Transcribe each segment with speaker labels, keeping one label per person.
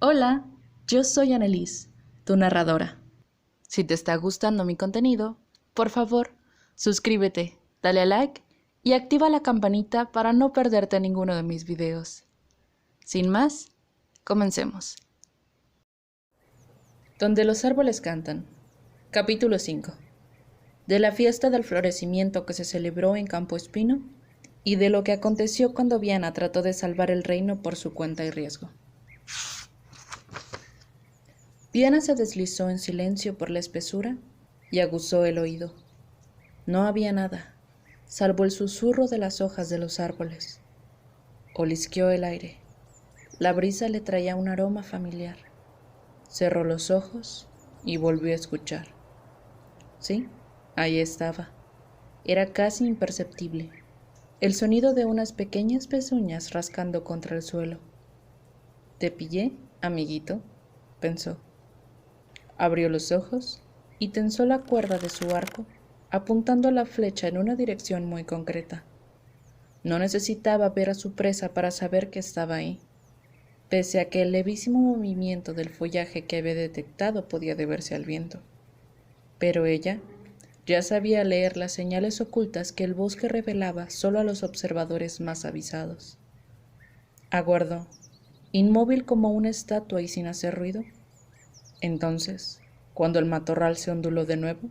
Speaker 1: Hola, yo soy Annelise, tu narradora. Si te está gustando mi contenido, por favor, suscríbete, dale a like y activa la campanita para no perderte ninguno de mis videos. Sin más, comencemos. Donde los árboles cantan. Capítulo 5. De la fiesta del florecimiento que se celebró en Campo Espino y de lo que aconteció cuando Viana trató de salvar el reino por su cuenta y riesgo. Viana se deslizó en silencio por la espesura y aguzó el oído. No había nada, salvo el susurro de las hojas de los árboles. Olisqueó el aire. La brisa le traía un aroma familiar. Cerró los ojos y volvió a escuchar. Sí, ahí estaba. Era casi imperceptible. El sonido de unas pequeñas pezuñas rascando contra el suelo. «Te pillé, amiguito», pensó. Abrió los ojos y tensó la cuerda de su arco, apuntando la flecha en una dirección muy concreta. No necesitaba ver a su presa para saber que estaba ahí, pese a que el levísimo movimiento del follaje que había detectado podía deberse al viento. Pero ella ya sabía leer las señales ocultas que el bosque revelaba solo a los observadores más avisados. Aguardó, inmóvil como una estatua y sin hacer ruido. Entonces, cuando el matorral se onduló de nuevo,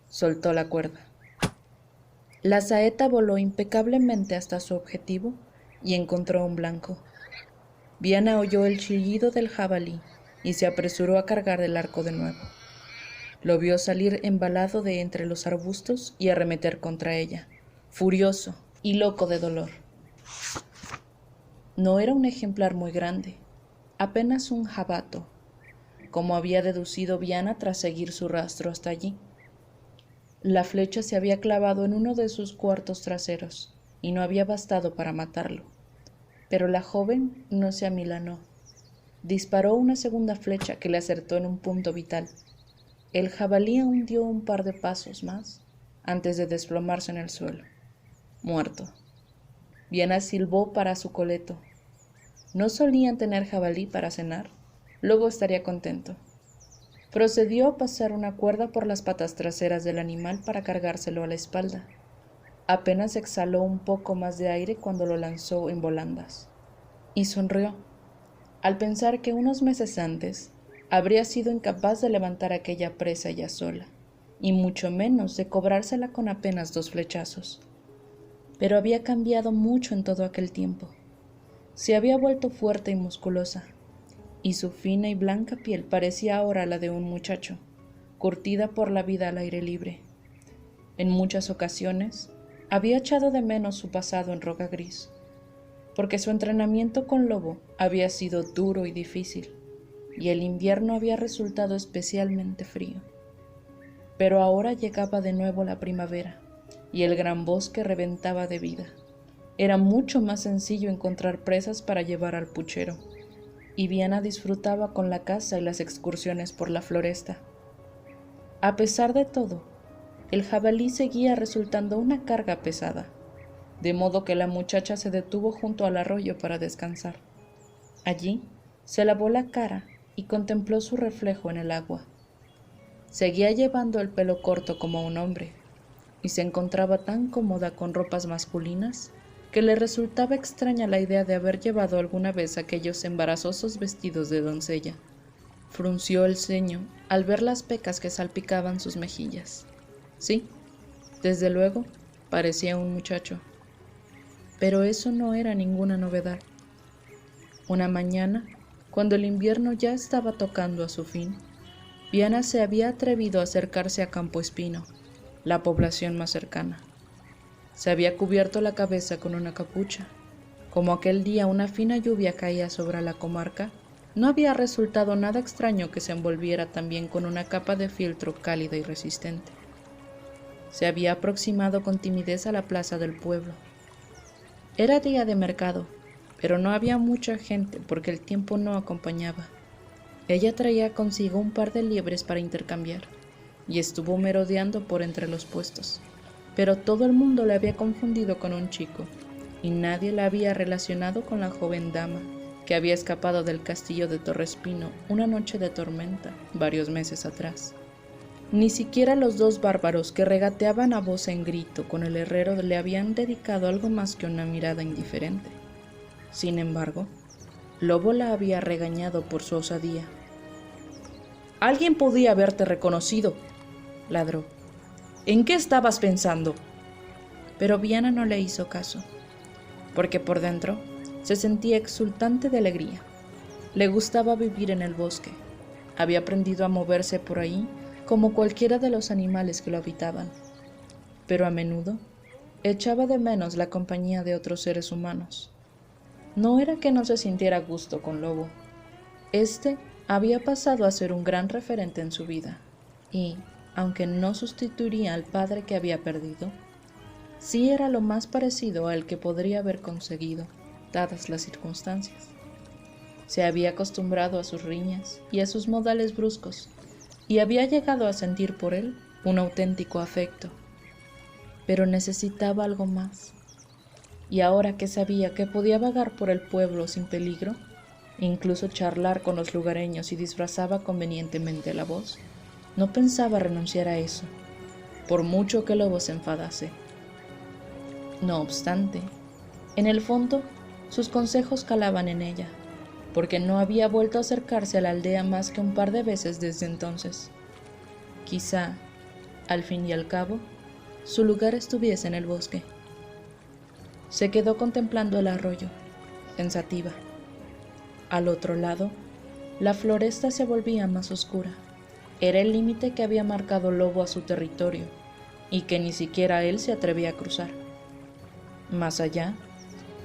Speaker 1: soltó la cuerda. La saeta voló impecablemente hasta su objetivo y encontró un blanco. Viana oyó el chillido del jabalí y se apresuró a cargar el arco de nuevo. Lo vio salir embalado de entre los arbustos y arremeter contra ella, furioso y loco de dolor. No era un ejemplar muy grande, apenas un jabato, como había deducido Viana tras seguir su rastro hasta allí. La flecha se había clavado en uno de sus cuartos traseros y no había bastado para matarlo. Pero la joven no se amilanó. Disparó una segunda flecha que le acertó en un punto vital. El jabalí aún dio un par de pasos más antes de desplomarse en el suelo, muerto. Viana silbó para su coleto. No solían tener jabalí para cenar, luego estaría contento. Procedió a pasar una cuerda por las patas traseras del animal para cargárselo a la espalda. Apenas exhaló un poco más de aire cuando lo lanzó en volandas. Y sonrió, al pensar que unos meses antes habría sido incapaz de levantar aquella presa ella sola, y mucho menos de cobrársela con apenas 2 flechazos. Pero había cambiado mucho en todo aquel tiempo. Se había vuelto fuerte y musculosa, y su fina y blanca piel parecía ahora la de un muchacho, curtida por la vida al aire libre. En muchas ocasiones había echado de menos su pasado en Roca Gris, porque su entrenamiento con lobo había sido duro y difícil, y el invierno había resultado especialmente frío. Pero ahora llegaba de nuevo la primavera, y el gran bosque reventaba de vida. Era mucho más sencillo encontrar presas para llevar al puchero, y Viana disfrutaba con la caza y las excursiones por la floresta. A pesar de todo, el jabalí seguía resultando una carga pesada, de modo que la muchacha se detuvo junto al arroyo para descansar. Allí se lavó la cara y contempló su reflejo en el agua. Seguía llevando el pelo corto como un hombre, y se encontraba tan cómoda con ropas masculinas que le resultaba extraña la idea de haber llevado alguna vez aquellos embarazosos vestidos de doncella. Frunció el ceño al ver las pecas que salpicaban sus mejillas. Sí, desde luego, parecía un muchacho. Pero eso no era ninguna novedad. Una mañana, cuando el invierno ya estaba tocando a su fin, Viana se había atrevido a acercarse a Campo Espino, la población más cercana. Se había cubierto la cabeza con una capucha. Como aquel día una fina lluvia caía sobre la comarca, no había resultado nada extraño que se envolviera también con una capa de fieltro cálida y resistente. Se había aproximado con timidez a la plaza del pueblo. Era día de mercado, pero no había mucha gente porque el tiempo no acompañaba. Ella traía consigo un par de liebres para intercambiar, y estuvo merodeando por entre los puestos. Pero todo el mundo la había confundido con un chico, y nadie la había relacionado con la joven dama que había escapado del castillo de Torrespino una noche de tormenta varios meses atrás. Ni siquiera los dos bárbaros que regateaban a voz en grito con el herrero le habían dedicado algo más que una mirada indiferente. Sin embargo, Lobo la había regañado por su osadía. «Alguien podía haberte reconocido», ladró. «¿En qué estabas pensando?». Pero Viana no le hizo caso, porque por dentro se sentía exultante de alegría. Le gustaba vivir en el bosque. Había aprendido a moverse por ahí como cualquiera de los animales que lo habitaban, pero a menudo echaba de menos la compañía de otros seres humanos. No era que no se sintiera a gusto con Lobo. Este había pasado a ser un gran referente en su vida, y, aunque no sustituiría al padre que había perdido, sí era lo más parecido al que podría haber conseguido, dadas las circunstancias. Se había acostumbrado a sus riñas y a sus modales bruscos, y había llegado a sentir por él un auténtico afecto. Pero necesitaba algo más, y ahora que sabía que podía vagar por el pueblo sin peligro, incluso charlar con los lugareños y disfrazaba convenientemente la voz, no pensaba renunciar a eso, por mucho que Lobo se enfadase. No obstante, en el fondo, sus consejos calaban en ella, porque no había vuelto a acercarse a la aldea más que un par de veces desde entonces. Quizá, al fin y al cabo, su lugar estuviese en el bosque. Se quedó contemplando el arroyo, pensativa. Al otro lado, la floresta se volvía más oscura. Era el límite que había marcado Lobo a su territorio, y que ni siquiera él se atrevía a cruzar. Más allá,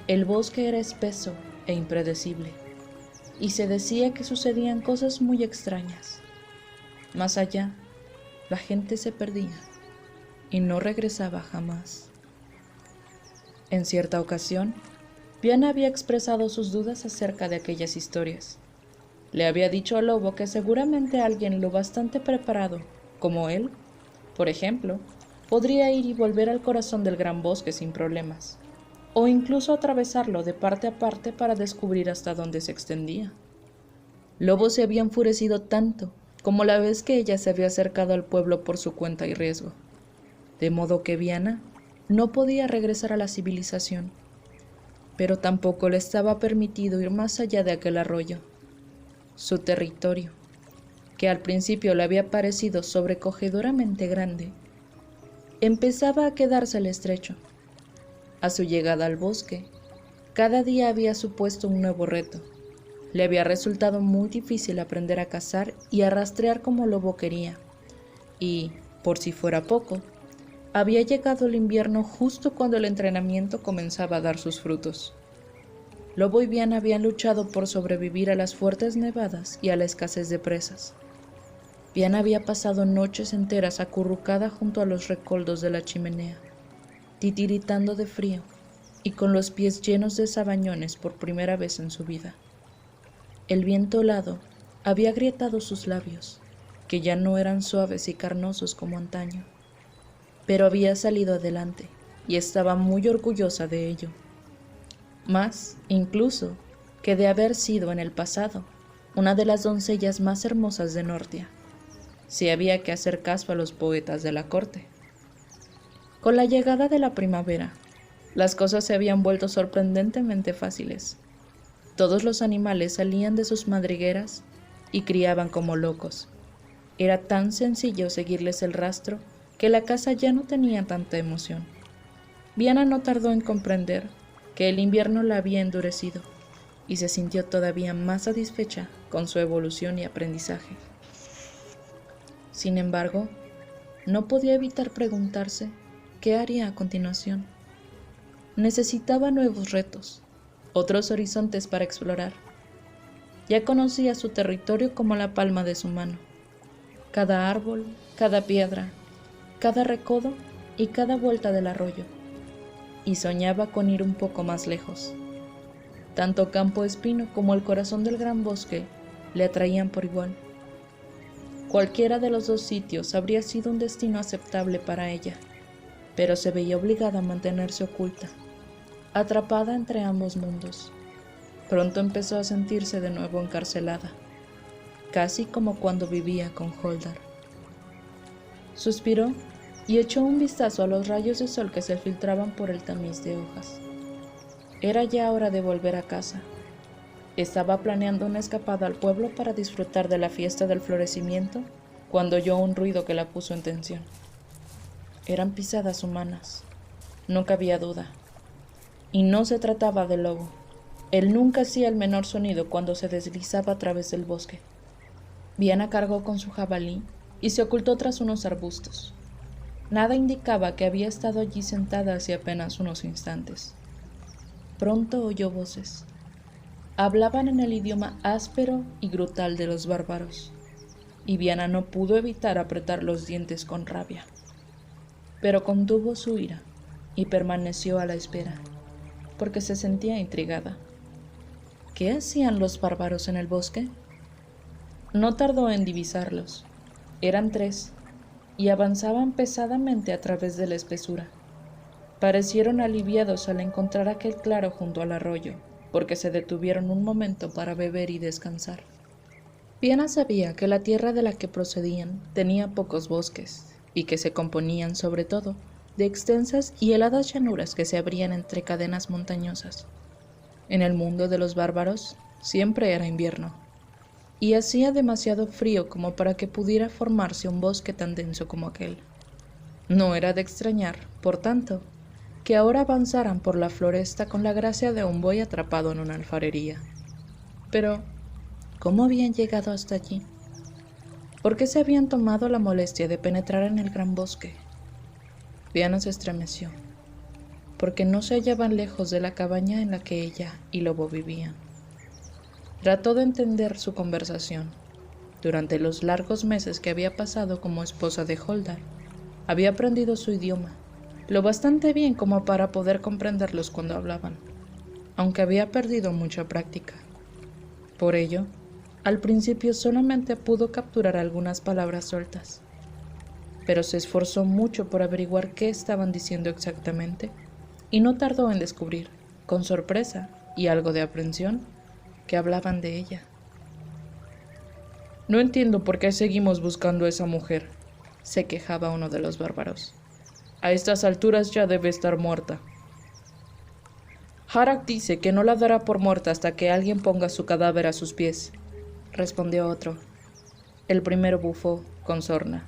Speaker 1: el bosque era espeso e impredecible, y se decía que sucedían cosas muy extrañas. Más allá, la gente se perdía y no regresaba jamás. En cierta ocasión, Viana había expresado sus dudas acerca de aquellas historias. Le había dicho a Lobo que seguramente alguien lo bastante preparado, como él, por ejemplo, podría ir y volver al corazón del gran bosque sin problemas, o incluso atravesarlo de parte a parte para descubrir hasta dónde se extendía. Lobo se había enfurecido tanto como la vez que ella se había acercado al pueblo por su cuenta y riesgo, de modo que Viana no podía regresar a la civilización, pero tampoco le estaba permitido ir más allá de aquel arroyo. Su territorio, que al principio le había parecido sobrecogedoramente grande, empezaba a quedársele estrecho. A su llegada al bosque, cada día había supuesto un nuevo reto. Le había resultado muy difícil aprender a cazar y a rastrear como Lobo quería, y, por si fuera poco, había llegado el invierno justo cuando el entrenamiento comenzaba a dar sus frutos. Lobo y Viana habían luchado por sobrevivir a las fuertes nevadas y a la escasez de presas. Viana había pasado noches enteras acurrucada junto a los recoldos de la chimenea, titiritando de frío y con los pies llenos de sabañones por primera vez en su vida. El viento helado había agrietado sus labios, que ya no eran suaves y carnosos como antaño, pero había salido adelante y estaba muy orgullosa de ello, más incluso que de haber sido en el pasado una de las doncellas más hermosas de Nortia, si había que hacer caso a los poetas de la corte. Con la llegada de la primavera, las cosas se habían vuelto sorprendentemente fáciles. Todos los animales salían de sus madrigueras y criaban como locos. Era tan sencillo seguirles el rastro que la caza ya no tenía tanta emoción. Viana no tardó en comprender que el invierno la había endurecido y se sintió todavía más satisfecha con su evolución y aprendizaje. Sin embargo, no podía evitar preguntarse qué haría a continuación. Necesitaba nuevos retos, otros horizontes para explorar. Ya conocía su territorio como la palma de su mano. Cada árbol, cada piedra, cada recodo y cada vuelta del arroyo. Y soñaba con ir un poco más lejos. Tanto Campo Espino como el corazón del gran bosque le atraían por igual. Cualquiera de los dos sitios habría sido un destino aceptable para ella, pero se veía obligada a mantenerse oculta, atrapada entre ambos mundos. Pronto empezó a sentirse de nuevo encarcelada, casi como cuando vivía con Holdar. Suspiró y echó un vistazo a los rayos de sol que se filtraban por el tamiz de hojas. Era ya hora de volver a casa. Estaba planeando una escapada al pueblo para disfrutar de la fiesta del florecimiento cuando oyó un ruido que la puso en tensión. Eran pisadas humanas, no cabía duda. Y no se trataba de lobo. Él nunca hacía el menor sonido cuando se deslizaba a través del bosque. Viana cargó con su jabalí y se ocultó tras unos arbustos. Nada indicaba que había estado allí sentada hacía apenas unos instantes. Pronto oyó voces. Hablaban en el idioma áspero y brutal de los bárbaros, y Viana no pudo evitar apretar los dientes con rabia. Pero contuvo su ira y permaneció a la espera, porque se sentía intrigada. ¿Qué hacían los bárbaros en el bosque? No tardó en divisarlos. Eran 3, y avanzaban pesadamente a través de la espesura. Parecieron aliviados al encontrar aquel claro junto al arroyo, porque se detuvieron un momento para beber y descansar. Viana sabía que la tierra de la que procedían tenía pocos bosques, y que se componían, sobre todo, de extensas y heladas llanuras que se abrían entre cadenas montañosas. En el mundo de los bárbaros siempre era invierno, y hacía demasiado frío como para que pudiera formarse un bosque tan denso como aquel. No era de extrañar, por tanto, que ahora avanzaran por la floresta con la gracia de un buey atrapado en una alfarería. Pero, ¿cómo habían llegado hasta allí? ¿Por qué se habían tomado la molestia de penetrar en el gran bosque? Viana se estremeció, porque no se hallaban lejos de la cabaña en la que ella y Lobo vivían. Trató de entender su conversación. Durante los largos meses que había pasado como esposa de Holdar, había aprendido su idioma, lo bastante bien como para poder comprenderlos cuando hablaban, aunque había perdido mucha práctica. Por ello, al principio solamente pudo capturar algunas palabras sueltas, pero se esforzó mucho por averiguar qué estaban diciendo exactamente, y no tardó en descubrir, con sorpresa y algo de aprensión, que hablaban de ella. No entiendo por qué seguimos buscando a esa mujer, se quejaba uno de los bárbaros. A estas alturas ya debe estar muerta. Harak dice que no la dará por muerta hasta que alguien ponga su cadáver a sus pies, respondió otro. El primero bufó con sorna.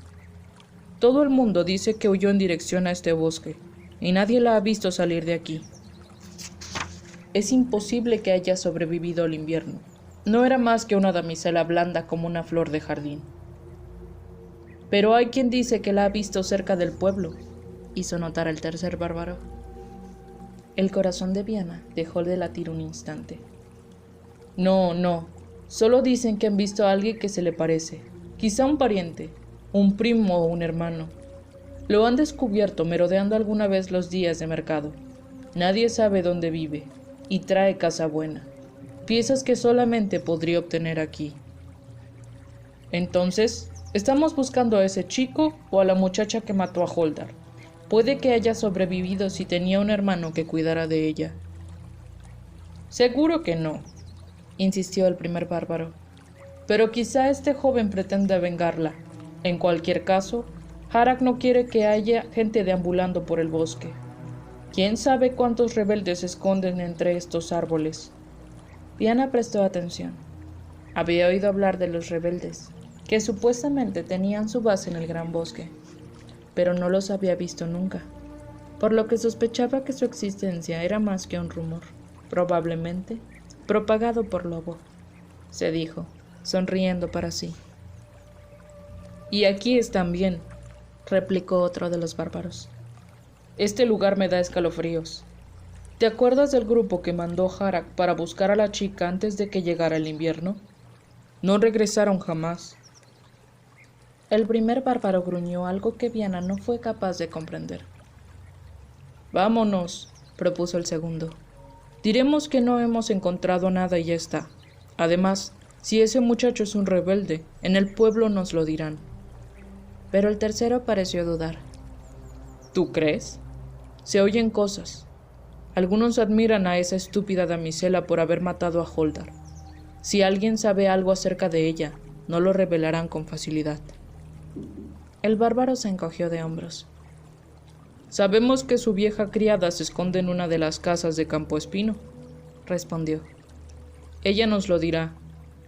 Speaker 1: Todo el mundo dice que huyó en dirección a este bosque, y nadie la ha visto salir de aquí. Es imposible que haya sobrevivido al invierno. No era más que una damisela blanda como una flor de jardín. Pero hay quien dice que la ha visto cerca del pueblo, hizo notar el tercer bárbaro. El corazón de Viana dejó de latir un instante. No, solo dicen que han visto a alguien que se le parece, quizá un pariente, un primo o un hermano. Lo han descubierto merodeando alguna vez los días de mercado. Nadie sabe dónde vive, y trae casa buena, piezas que solamente podría obtener aquí. Entonces, estamos buscando a ese chico o a la muchacha que mató a Holdar. Puede que haya sobrevivido si tenía un hermano que cuidara de ella. Seguro que no, insistió el primer bárbaro. Pero quizá este joven pretenda vengarla. En cualquier caso, Harak no quiere que haya gente deambulando por el bosque. ¿Quién sabe cuántos rebeldes se esconden entre estos árboles? Viana prestó atención. Había oído hablar de los rebeldes, que supuestamente tenían su base en el gran bosque, pero no los había visto nunca, por lo que sospechaba que su existencia era más que un rumor, probablemente propagado por Lobo, se dijo, sonriendo para sí. Y aquí están bien, replicó otro de los bárbaros. Este lugar me da escalofríos. ¿Te acuerdas del grupo que mandó Harak para buscar a la chica antes de que llegara el invierno? No regresaron jamás. El primer bárbaro gruñó algo que Viana no fue capaz de comprender. Vámonos, propuso el segundo. Diremos que no hemos encontrado nada y ya está. Además, si ese muchacho es un rebelde, en el pueblo nos lo dirán. Pero el tercero pareció dudar. ¿Tú crees? Se oyen cosas. Algunos admiran a esa estúpida damisela por haber matado a Holdar. Si alguien sabe algo acerca de ella, no lo revelarán con facilidad. El bárbaro se encogió de hombros. Sabemos que su vieja criada se esconde en una de las casas de Campo Espino, respondió. Ella nos lo dirá.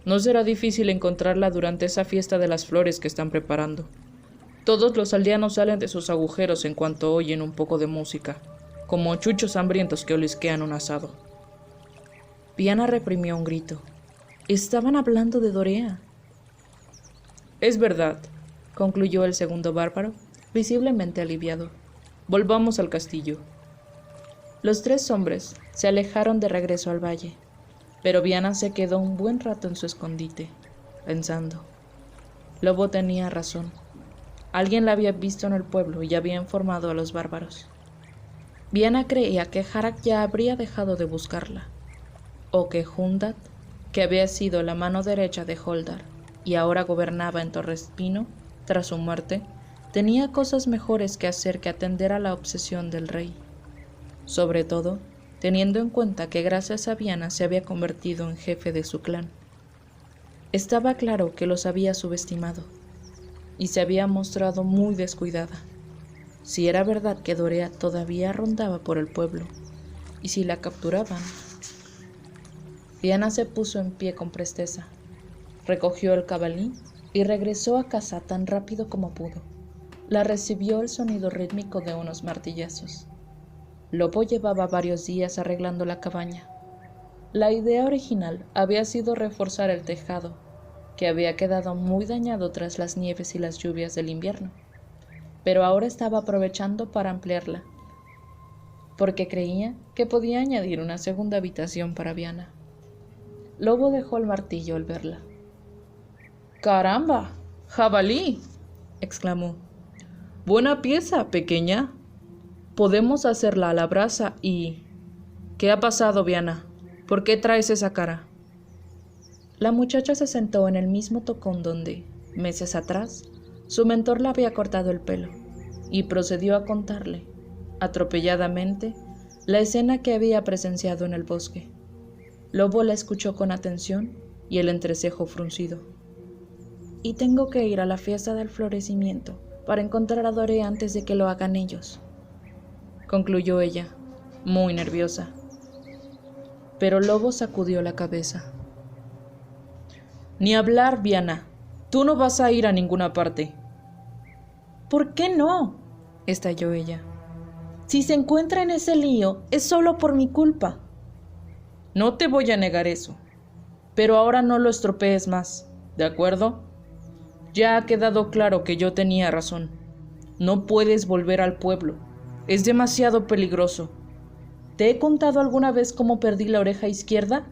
Speaker 1: No será difícil encontrarla durante esa fiesta de las flores que están preparando. Todos los aldeanos salen de sus agujeros en cuanto oyen un poco de música, como chuchos hambrientos que olisquean un asado. Viana reprimió un grito. Estaban hablando de Dorea. Es verdad, concluyó el segundo bárbaro, visiblemente aliviado. Volvamos al castillo. Los tres hombres se alejaron de regreso al valle, pero Viana se quedó un buen rato en su escondite, pensando. Lobo tenía razón. Alguien la había visto en el pueblo y había informado a los bárbaros. Viana creía que Harak ya habría dejado de buscarla, o que Hundat, que había sido la mano derecha de Holdar y ahora gobernaba en Torrespino, tras su muerte, tenía cosas mejores que hacer que atender a la obsesión del rey. Sobre todo, teniendo en cuenta que gracias a Viana se había convertido en jefe de su clan. Estaba claro que los había subestimado, y se había mostrado muy descuidada. Si era verdad que Dorea todavía rondaba por el pueblo, y si la capturaban. Viana se puso en pie con presteza, recogió el cabalí y regresó a casa tan rápido como pudo. La recibió el sonido rítmico de unos martillazos. Lobo llevaba varios días arreglando la cabaña. La idea original había sido reforzar el tejado, que había quedado muy dañado tras las nieves y las lluvias del invierno, pero ahora estaba aprovechando para ampliarla, porque creía que podía añadir una segunda habitación para Viana. Lobo dejó el martillo al verla. ¡Caramba! ¡Jabalí!, exclamó. Buena pieza, pequeña. Podemos hacerla a la brasa y... ¿Qué ha pasado, Viana? ¿Por qué traes esa cara? La muchacha se sentó en el mismo tocón donde, meses atrás, su mentor le había cortado el pelo, y procedió a contarle, atropelladamente, la escena que había presenciado en el bosque. Lobo la escuchó con atención y el entrecejo fruncido. Y tengo que ir a la fiesta del florecimiento para encontrar a Dorea antes de que lo hagan ellos, concluyó ella, muy nerviosa. Pero Lobo sacudió la cabeza. Ni hablar, Viana. Tú no vas a ir a ninguna parte. ¿Por qué no?, estalló ella. Si se encuentra en ese lío, es solo por mi culpa. No te voy a negar eso, pero ahora no lo estropees más, ¿de acuerdo? Ya ha quedado claro que yo tenía razón. No puedes volver al pueblo. Es demasiado peligroso. ¿Te he contado alguna vez cómo perdí la oreja izquierda?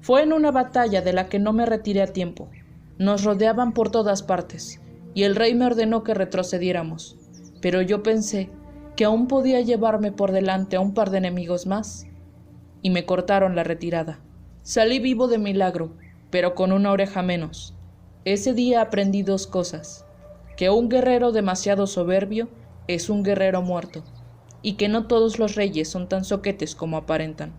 Speaker 1: Fue en una batalla de la que no me retiré a tiempo. Nos rodeaban por todas partes, y el rey me ordenó que retrocediéramos. Pero yo pensé que aún podía llevarme por delante a un par de enemigos más, y me cortaron la retirada. Salí vivo de milagro, pero con una oreja menos. Ese día aprendí dos cosas: que un guerrero demasiado soberbio es un guerrero muerto, y que no todos los reyes son tan soquetes como aparentan.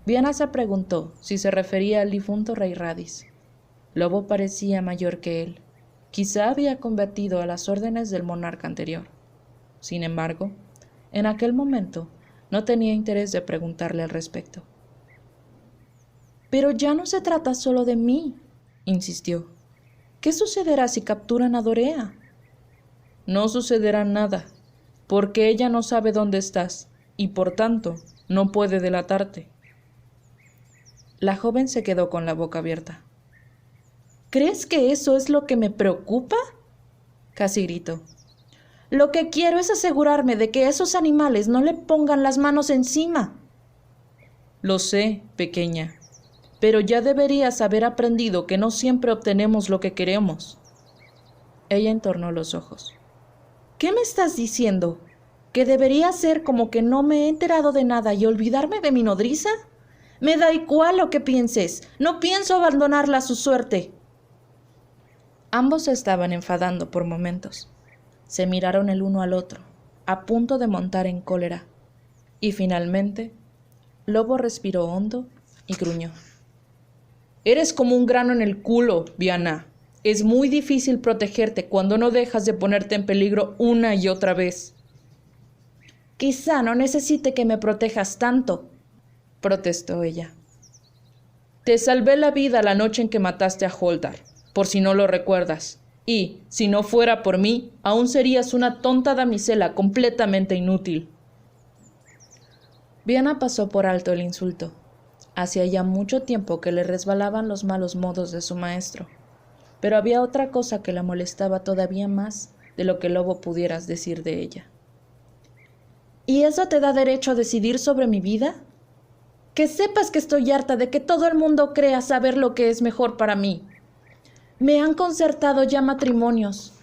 Speaker 1: Viana se preguntó si se refería al difunto rey Radis. Lobo parecía mayor que él. Quizá había convertido a las órdenes del monarca anterior. Sin embargo, en aquel momento no tenía interés de preguntarle al respecto. Pero ya no se trata solo de mí, insistió. ¿Qué sucederá si capturan a Dorea? No sucederá nada, porque ella no sabe dónde estás, y por tanto no puede delatarte. La joven se quedó con la boca abierta. ¿Crees que eso es lo que me preocupa?, casi gritó. Lo que quiero es asegurarme de que esos animales no le pongan las manos encima. Lo sé, pequeña, pero ya deberías haber aprendido que no siempre obtenemos lo que queremos. Ella entornó los ojos. ¿Qué me estás diciendo? ¿Que debería hacer como que no me he enterado de nada y olvidarme de mi nodriza? Me da igual lo que pienses. No pienso abandonarla a su suerte. Ambos se estaban enfadando por momentos. Se miraron el uno al otro, a punto de montar en cólera. Y finalmente, Lobo respiró hondo y gruñó. Eres como un grano en el culo, Viana. Es muy difícil protegerte cuando no dejas de ponerte en peligro una y otra vez. Quizá no necesite que me protejas tanto, protestó ella. Te salvé la vida la noche en que mataste a Holdar, por si no lo recuerdas. Y, si no fuera por mí, aún serías una tonta damisela completamente inútil. Viana pasó por alto el insulto. Hacía ya mucho tiempo que le resbalaban los malos modos de su maestro, pero había otra cosa que la molestaba todavía más de lo que Lobo pudieras decir de ella. ¿Y eso te da derecho a decidir sobre mi vida? Que sepas que estoy harta de que todo el mundo crea saber lo que es mejor para mí. Me han concertado ya matrimonios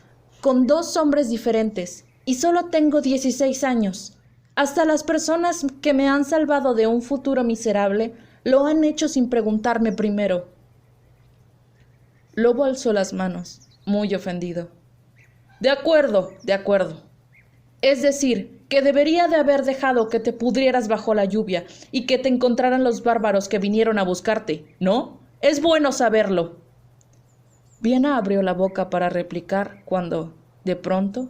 Speaker 1: con 2 hombres diferentes y solo tengo 16 años. Hasta las personas que me han salvado de un futuro miserable lo han hecho sin preguntarme primero. Lobo alzó las manos, muy ofendido. De acuerdo. Es decir, que debería de haber dejado que te pudrieras bajo la lluvia y que te encontraran los bárbaros que vinieron a buscarte, ¿no? Es bueno saberlo. Viana abrió la boca para replicar cuando, de pronto,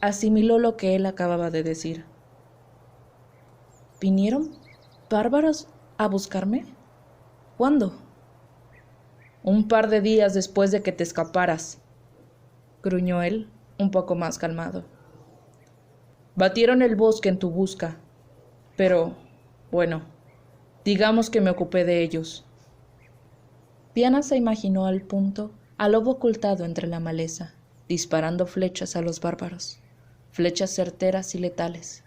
Speaker 1: asimiló lo que él acababa de decir. ¿Vinieron bárbaros a buscarme? ¿Cuándo? Un par de días después de que te escaparas, gruñó él, un poco más calmado. Batieron el bosque en tu busca, pero, bueno, digamos que me ocupé de ellos. Viana se imaginó al punto al lobo ocultado entre la maleza, disparando flechas a los bárbaros, flechas certeras y letales.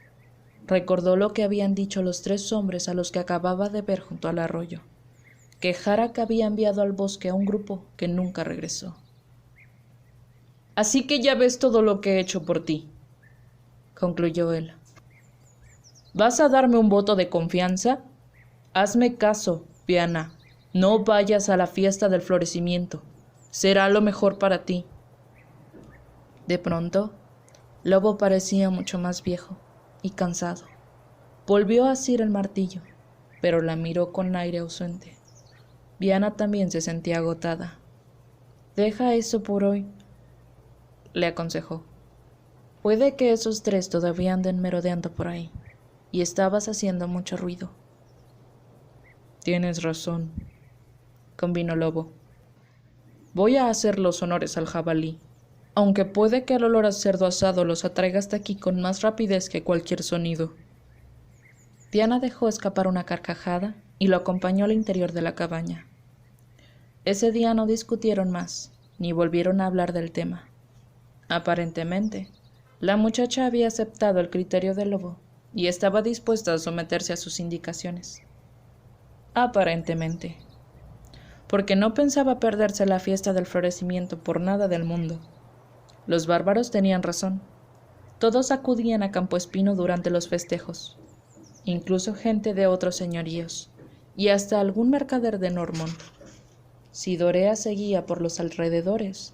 Speaker 1: Recordó lo que habían dicho los 3 hombres a los que acababa de ver junto al arroyo, que Jarak había enviado al bosque a un grupo que nunca regresó. Así que ya ves todo lo que he hecho por ti, concluyó él. ¿Vas a darme un voto de confianza? Hazme caso, Viana. No vayas a la fiesta del florecimiento. Será lo mejor para ti. De pronto, Lobo parecía mucho más viejo y cansado. Volvió a asir el martillo, pero la miró con aire ausente. Viana también se sentía agotada. Deja eso por hoy, le aconsejó. Puede que esos 3 todavía anden merodeando por ahí, y estabas haciendo mucho ruido. Tienes razón, convino Lobo. Voy a hacer los honores al jabalí, aunque puede que el olor a cerdo asado los atraiga hasta aquí con más rapidez que cualquier sonido. Viana dejó escapar una carcajada y lo acompañó al interior de la cabaña. Ese día no discutieron más, ni volvieron a hablar del tema. Aparentemente, la muchacha había aceptado el criterio del lobo y estaba dispuesta a someterse a sus indicaciones. Aparentemente, porque no pensaba perderse la fiesta del florecimiento por nada del mundo. Los bárbaros tenían razón. Todos acudían a Campo Espino durante los festejos, incluso gente de otros señoríos, y hasta algún mercader de Normond. Si Dorea seguía por los alrededores,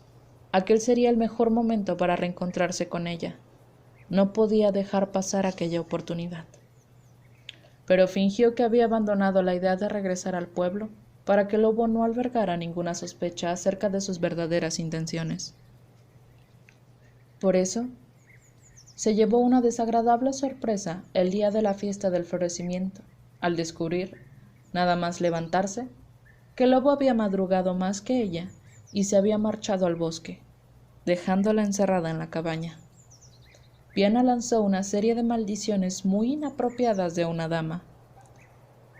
Speaker 1: aquel sería el mejor momento para reencontrarse con ella. No podía dejar pasar aquella oportunidad. Pero fingió que había abandonado la idea de regresar al pueblo para que Lobo no albergara ninguna sospecha acerca de sus verdaderas intenciones. Por eso, se llevó una desagradable sorpresa el día de la fiesta del florecimiento, al descubrir, nada más levantarse, que Lobo había madrugado más que ella y se había marchado al bosque, dejándola encerrada en la cabaña. Viana lanzó una serie de maldiciones muy inapropiadas de una dama.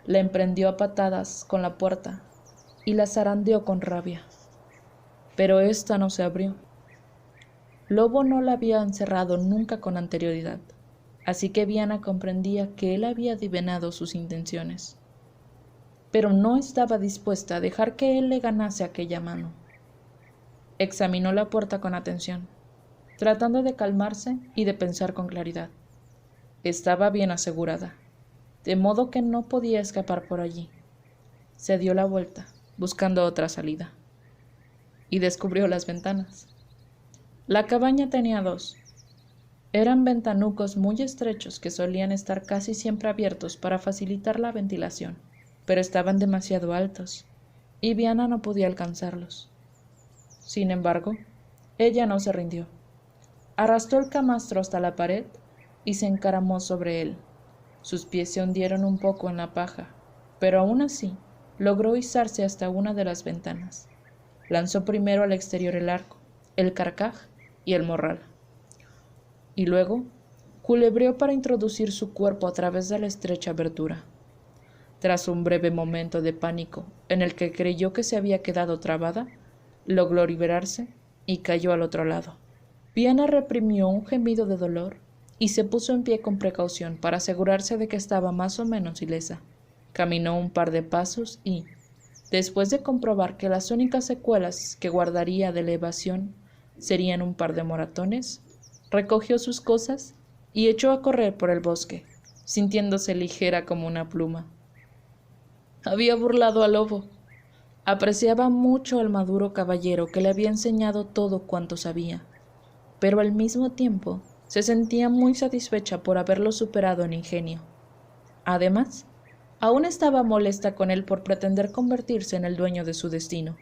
Speaker 1: La emprendió a patadas con la puerta y la zarandeó con rabia. Pero ésta no se abrió. Lobo no la había encerrado nunca con anterioridad, así que Viana comprendía que él había adivinado sus intenciones. Pero no estaba dispuesta a dejar que él le ganase aquella mano. Examinó la puerta con atención, tratando de calmarse y de pensar con claridad. Estaba bien asegurada, de modo que no podía escapar por allí. Se dio la vuelta, buscando otra salida, y descubrió las ventanas. La cabaña tenía 2. Eran ventanucos muy estrechos que solían estar casi siempre abiertos para facilitar la ventilación, pero estaban demasiado altos, y Viana no podía alcanzarlos. Sin embargo, ella no se rindió. Arrastró el camastro hasta la pared y se encaramó sobre él. Sus pies se hundieron un poco en la paja, pero aún así logró izarse hasta una de las ventanas. Lanzó primero al exterior el arco, el carcaj y el morral, y luego culebreó para introducir su cuerpo a través de la estrecha abertura. Tras un breve momento de pánico en el que creyó que se había quedado trabada, logró liberarse y cayó al otro lado. Viana reprimió un gemido de dolor y se puso en pie con precaución para asegurarse de que estaba más o menos ilesa. Caminó un par de pasos y, después de comprobar que las únicas secuelas que guardaría de la evasión serían un par de moratones, recogió sus cosas y echó a correr por el bosque, sintiéndose ligera como una pluma. Había burlado al lobo. Apreciaba mucho al maduro caballero que le había enseñado todo cuanto sabía, pero al mismo tiempo se sentía muy satisfecha por haberlo superado en ingenio. Además, aún estaba molesta con él por pretender convertirse en el dueño de su destino.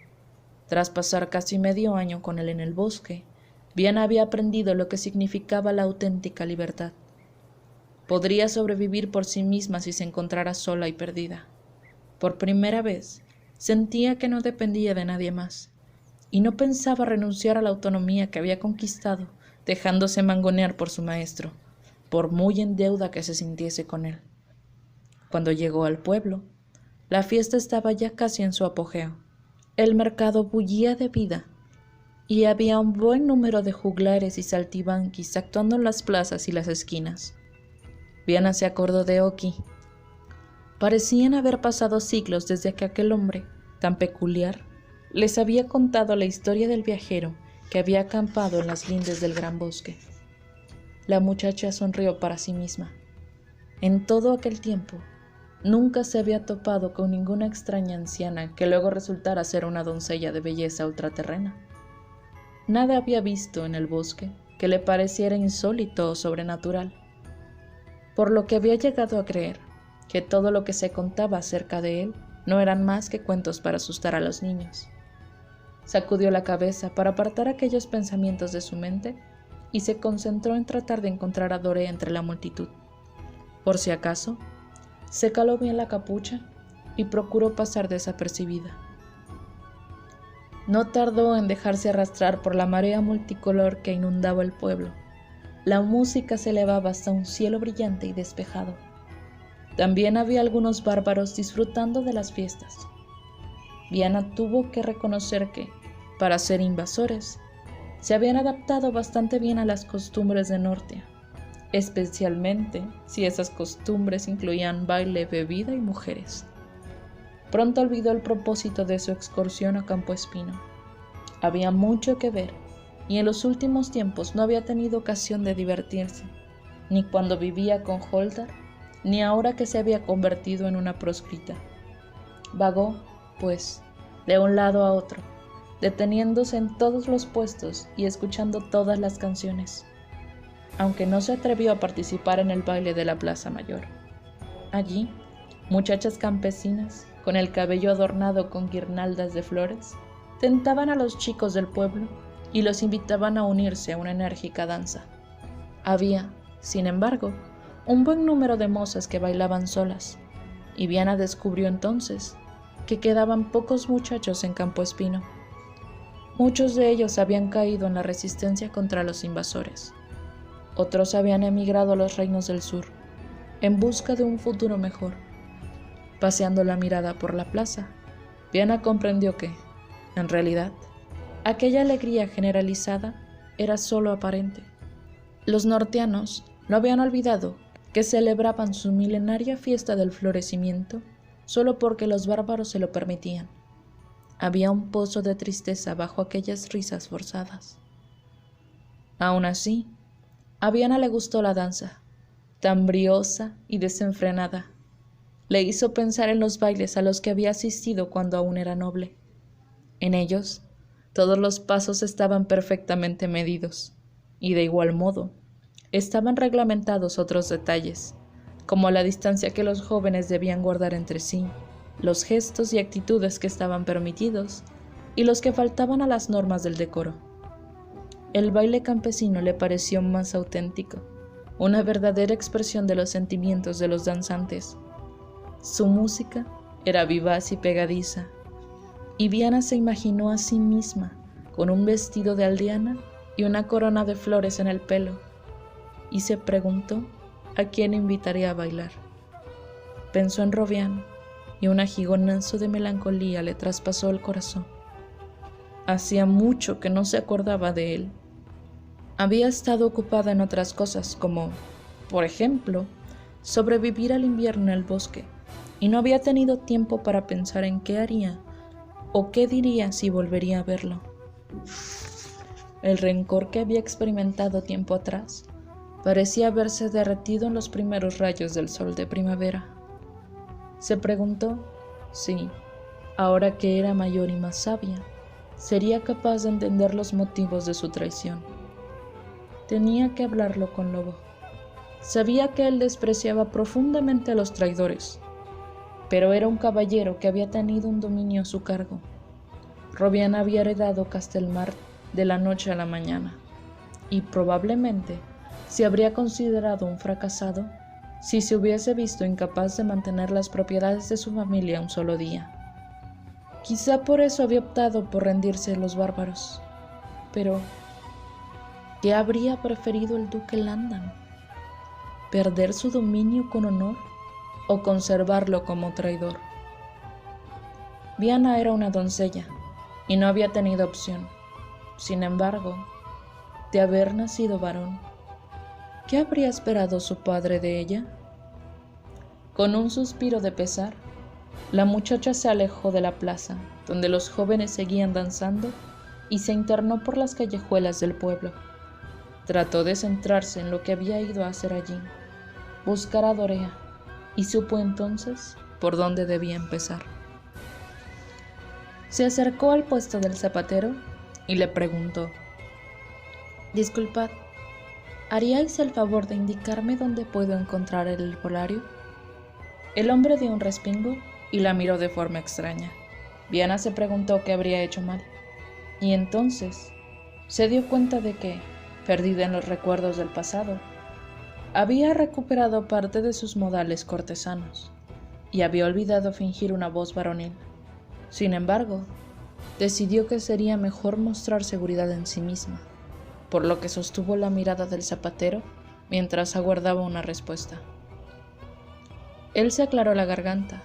Speaker 1: Tras pasar casi medio año con él en el bosque, Viana había aprendido lo que significaba la auténtica libertad. Podría sobrevivir por sí misma si se encontrara sola y perdida. Por primera vez, sentía que no dependía de nadie más, y no pensaba renunciar a la autonomía que había conquistado, dejándose mangonear por su maestro, por muy en deuda que se sintiese con él. Cuando llegó al pueblo, la fiesta estaba ya casi en su apogeo. El mercado bullía de vida, y había un buen número de juglares y saltimbanquis actuando en las plazas y las esquinas. Viana se acordó de Oki. Parecían haber pasado siglos desde que aquel hombre, tan peculiar, les había contado la historia del viajero que había acampado en las lindes del gran bosque. La muchacha sonrió para sí misma. En todo aquel tiempo, nunca se había topado con ninguna extraña anciana que luego resultara ser una doncella de belleza ultraterrena. Nada había visto en el bosque que le pareciera insólito o sobrenatural, por lo que había llegado a creer que todo lo que se contaba acerca de él no eran más que cuentos para asustar a los niños. Sacudió la cabeza para apartar aquellos pensamientos de su mente y se concentró en tratar de encontrar a Doré entre la multitud. Por si acaso, se caló bien la capucha y procuró pasar desapercibida. No tardó en dejarse arrastrar por la marea multicolor que inundaba el pueblo. La música se elevaba hasta un cielo brillante y despejado. También había algunos bárbaros disfrutando de las fiestas. Viana tuvo que reconocer que, para ser invasores, se habían adaptado bastante bien a las costumbres de Nortia, especialmente si esas costumbres incluían baile, bebida y mujeres. Pronto olvidó el propósito de su excursión a Campo Espino. Había mucho que ver, y en los últimos tiempos no había tenido ocasión de divertirse, ni cuando vivía con Holdar, ni ahora que se había convertido en una proscrita. Vagó, pues, de un lado a otro, deteniéndose en todos los puestos y escuchando todas las canciones, aunque no se atrevió a participar en el baile de la Plaza Mayor. Allí, muchachas campesinas, con el cabello adornado con guirnaldas de flores, tentaban a los chicos del pueblo y los invitaban a unirse a una enérgica danza. Había, sin embargo, un buen número de mozas que bailaban solas, y Viana descubrió entonces que quedaban pocos muchachos en Campo Espino. Muchos de ellos habían caído en la resistencia contra los invasores. Otros habían emigrado a los reinos del sur, en busca de un futuro mejor. Paseando la mirada por la plaza, Viana comprendió que, en realidad, aquella alegría generalizada era solo aparente. Los norteanos no habían olvidado que celebraban su milenaria fiesta del florecimiento solo porque los bárbaros se lo permitían. Había un pozo de tristeza bajo aquellas risas forzadas. Aún así, a Viana le gustó la danza, tan briosa y desenfrenada. Le hizo pensar en los bailes a los que había asistido cuando aún era noble. En ellos, todos los pasos estaban perfectamente medidos, y de igual modo, estaban reglamentados otros detalles, como la distancia que los jóvenes debían guardar entre sí, los gestos y actitudes que estaban permitidos y los que faltaban a las normas del decoro. El baile campesino le pareció más auténtico, una verdadera expresión de los sentimientos de los danzantes. Su música era vivaz y pegadiza, y Viana se imaginó a sí misma con un vestido de aldeana y una corona de flores en el pelo, y se preguntó a quién invitaría a bailar. Pensó en Robián, y un ajigonazo de melancolía le traspasó el corazón. Hacía mucho que no se acordaba de él. Había estado ocupada en otras cosas, como, por ejemplo, sobrevivir al invierno en el bosque, y no había tenido tiempo para pensar en qué haría o qué diría si volvería a verlo. El rencor que había experimentado tiempo atrás parecía haberse derretido en los primeros rayos del sol de primavera. Se preguntó si, ahora que era mayor y más sabia, sería capaz de entender los motivos de su traición. Tenía que hablarlo con Lobo. Sabía que él despreciaba profundamente a los traidores, pero era un caballero que había tenido un dominio a su cargo. Robián había heredado Castelmar de la noche a la mañana, y probablemente se habría considerado un fracasado si se hubiese visto incapaz de mantener las propiedades de su familia un solo día. Quizá por eso había optado por rendirse a los bárbaros. Pero, ¿qué habría preferido el duque Landan? ¿Perder su dominio con honor o conservarlo como traidor? Viana era una doncella y no había tenido opción. Sin embargo, de haber nacido varón, ¿qué habría esperado su padre de ella? Con un suspiro de pesar, la muchacha se alejó de la plaza, donde los jóvenes seguían danzando, y se internó por las callejuelas del pueblo. Trató de centrarse en lo que había ido a hacer allí, buscar a Dorea, y supo entonces por dónde debía empezar. Se acercó al puesto del zapatero y le preguntó: «Disculpad, ¿haríais el favor de indicarme dónde puedo encontrar el herbolario?» El hombre dio un respingo y la miró de forma extraña. Viana se preguntó qué habría hecho mal, y entonces se dio cuenta de que, perdida en los recuerdos del pasado, había recuperado parte de sus modales cortesanos y había olvidado fingir una voz varonil. Sin embargo, decidió que sería mejor mostrar seguridad en sí misma, por lo que sostuvo la mirada del zapatero mientras aguardaba una respuesta. Él se aclaró la garganta,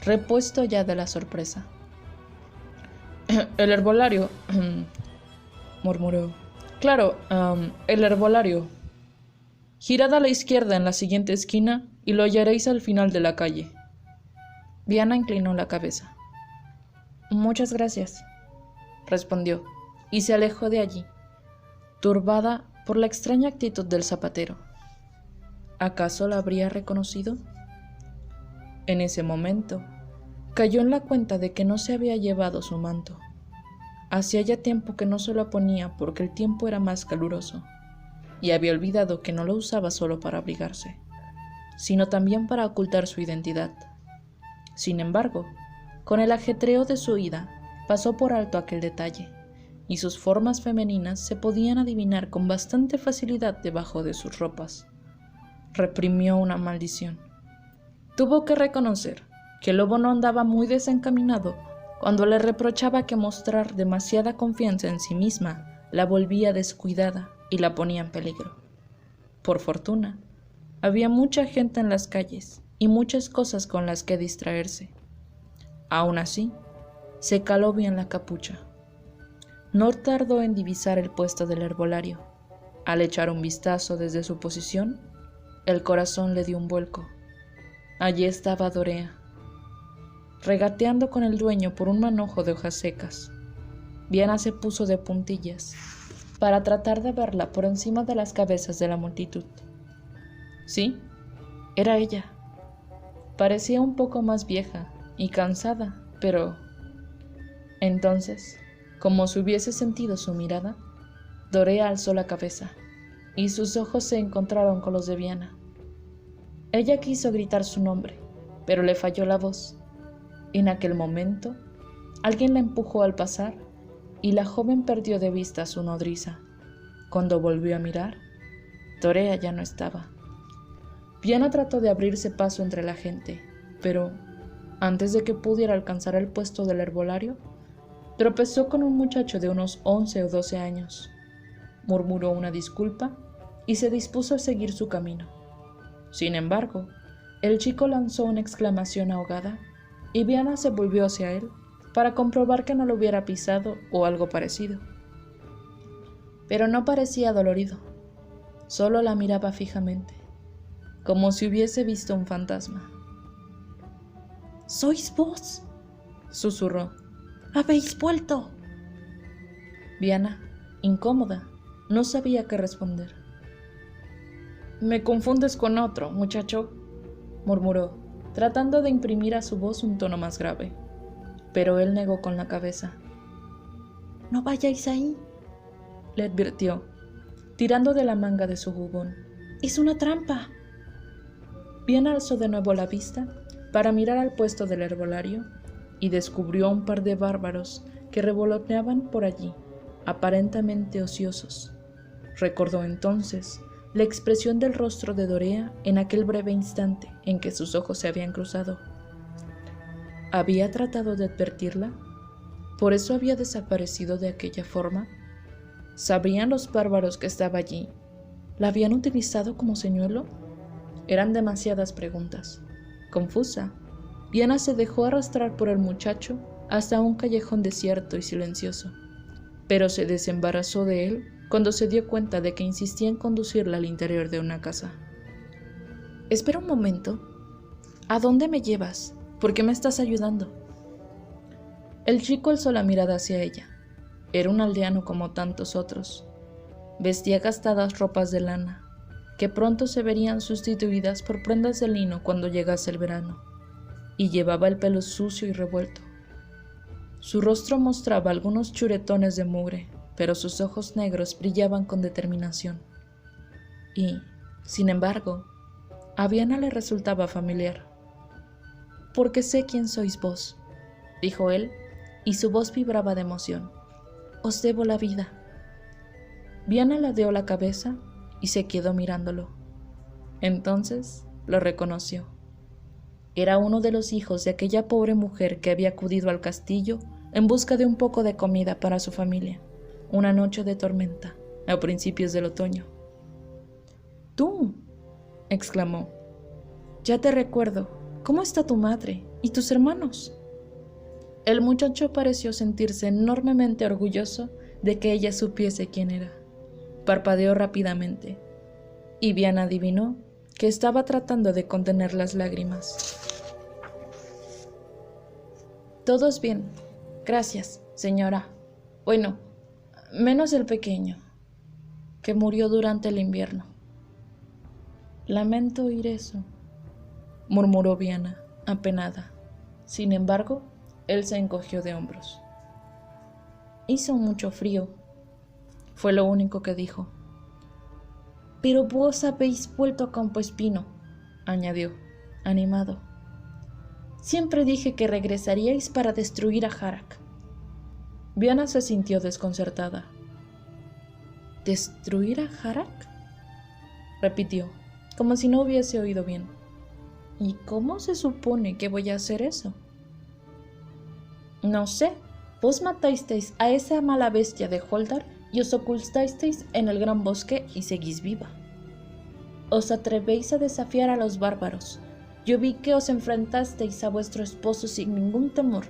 Speaker 1: repuesto ya de la sorpresa. «El herbolario», murmuró. «Claro, el herbolario. Girad a la izquierda en la siguiente esquina y lo hallaréis al final de la calle». Viana inclinó la cabeza. «Muchas gracias», respondió, y se alejó de allí, turbada por la extraña actitud del zapatero. ¿Acaso la habría reconocido? En ese momento, cayó en la cuenta de que no se había llevado su manto. Hacía ya tiempo que no se lo ponía porque el tiempo era más caluroso, y había olvidado que no lo usaba solo para abrigarse, sino también para ocultar su identidad. Sin embargo, con el ajetreo de su ida, pasó por alto aquel detalle, y sus formas femeninas se podían adivinar con bastante facilidad debajo de sus ropas. Reprimió una maldición. Tuvo que reconocer que el lobo no andaba muy desencaminado cuando le reprochaba que mostrar demasiada confianza en sí misma la volvía descuidada y la ponía en peligro. Por fortuna, había mucha gente en las calles y muchas cosas con las que distraerse. Aún así, se caló bien la capucha. No tardó en divisar el puesto del herbolario. Al echar un vistazo desde su posición, el corazón le dio un vuelco. Allí estaba Dorea, regateando con el dueño por un manojo de hojas secas. Viana se puso de puntillas para tratar de verla por encima de las cabezas de la multitud. Sí, era ella. Parecía un poco más vieja y cansada, pero... Entonces, como si hubiese sentido su mirada, Dorea alzó la cabeza. y sus ojos se encontraron con los de Viana. Ella quiso gritar su nombre, pero le falló la voz. En aquel momento, alguien la empujó al pasar y la joven perdió de vista a su nodriza. Cuando volvió a mirar, Dorea ya no estaba. Viana trató de abrirse paso entre la gente, pero antes de que pudiera alcanzar el puesto del herbolario, tropezó con un muchacho de unos 11 o 12 años. Murmuró una disculpa y se dispuso a seguir su camino. Sin embargo, el chico lanzó una exclamación ahogada y Viana se volvió hacia él para comprobar que no lo hubiera pisado o algo parecido. Pero no parecía dolorido, solo la miraba fijamente, como si hubiese visto un fantasma. «¿Sois vos?», susurró. «¿Habéis vuelto?». Viana, incómoda, no sabía qué responder. «Me confundes con otro, muchacho», murmuró, tratando de imprimir a su voz un tono más grave. Pero él negó con la cabeza. «No vayáis ahí», le advirtió, tirando de la manga de su jubón. «Es una trampa». Viana alzó de nuevo la vista para mirar al puesto del herbolario y descubrió a un par de bárbaros que revoloteaban por allí, aparentemente ociosos. Recordó entonces la expresión del rostro de Dorea en aquel breve instante en que sus ojos se habían cruzado. ¿Había tratado de advertirla? ¿Por eso había desaparecido de aquella forma? ¿Sabrían los bárbaros que estaba allí? ¿La habían utilizado como señuelo? Eran demasiadas preguntas. Confusa, Viana se dejó arrastrar por el muchacho hasta un callejón desierto y silencioso, pero se desembarazó de él cuando se dio cuenta de que insistía en conducirla al interior de una casa. «Espera un momento. ¿A dónde me llevas? ¿Por qué me estás ayudando?». El chico alzó la mirada hacia ella. Era un aldeano como tantos otros. Vestía gastadas ropas de lana, que pronto se verían sustituidas por prendas de lino cuando llegase el verano, y llevaba el pelo sucio y revuelto. Su rostro mostraba algunos churetones de mugre, pero sus ojos negros brillaban con determinación. Y, sin embargo, a Viana le resultaba familiar. «Porque sé quién sois vos», dijo él, y su voz vibraba de emoción. «Os debo la vida». Viana ladeó la cabeza y se quedó mirándolo. Entonces lo reconoció. Era uno de los hijos de aquella pobre mujer que había acudido al castillo en busca de un poco de comida para su familia, una noche de tormenta, a principios del otoño. «¡Tú!», exclamó. «Ya te recuerdo. ¿Cómo está tu madre y tus hermanos?». El muchacho pareció sentirse enormemente orgulloso de que ella supiese quién era. Parpadeó rápidamente, y Viana adivinó que estaba tratando de contener las lágrimas. «Todos bien, gracias, señora. Bueno, menos el pequeño, que murió durante el invierno». «Lamento oír eso», murmuró Viana, apenada. Sin embargo, él se encogió de hombros. «Hizo mucho frío», fue lo único que dijo. «Pero vos habéis vuelto a Campo Espino», añadió, animado. «Siempre dije que regresaríais para destruir a Harak». Viana se sintió desconcertada. «¿Destruir a Harak?», repitió, como si no hubiese oído bien. «¿Y cómo se supone que voy a hacer eso?». «No sé. Vos matasteis a esa mala bestia de Holdar y os ocultasteis en el gran bosque y seguís viva. Os atrevéis a desafiar a los bárbaros. Yo vi que os enfrentasteis a vuestro esposo sin ningún temor,